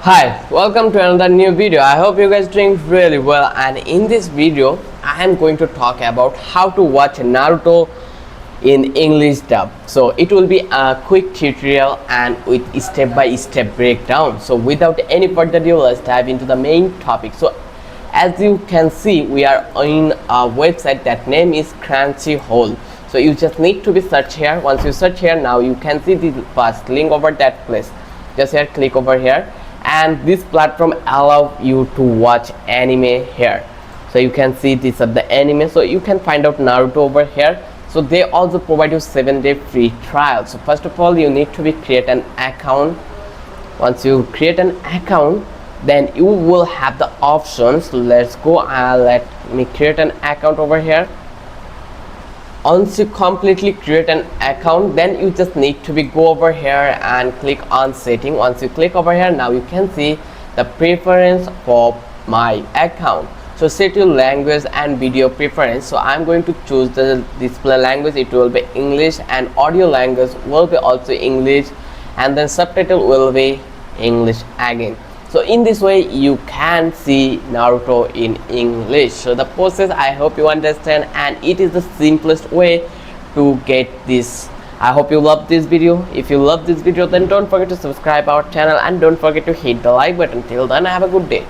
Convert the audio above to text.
Hi, welcome to another new video. I hope you guys doing really well, and in this video I am going to talk about how to watch Naruto in English dub. So it will be a quick tutorial and with step-by-step breakdown. So without any further ado, let's dive into the main topic. So as you can see, we are in a website that name is Crunchyroll. So you just need to be search here. Once you search here, now you can see the first link over that place. Just here, click over here, and this platform allow you to watch anime here. So you can see this of the anime, so you can find out Naruto over here. So they also provide you 7-day free trial. So first of all, you need to create an account. Once you create an account, then you will have the options. Let's go, let me create an account over here. Once you completely create an account, then you just need to go over here and click on setting. Once you click over here, now you can see the preference for my account. So set your language and video preference. So I'm going to choose the display language. It will be English, and audio language will be also English, and then subtitle will be English again. So in this way you can see Naruto in English. So the process, I hope you understand, and it is the simplest way to get this. I hope you love this video. If you love this video, then don't forget to subscribe our channel and don't forget to hit the like button. Till then, have a good day.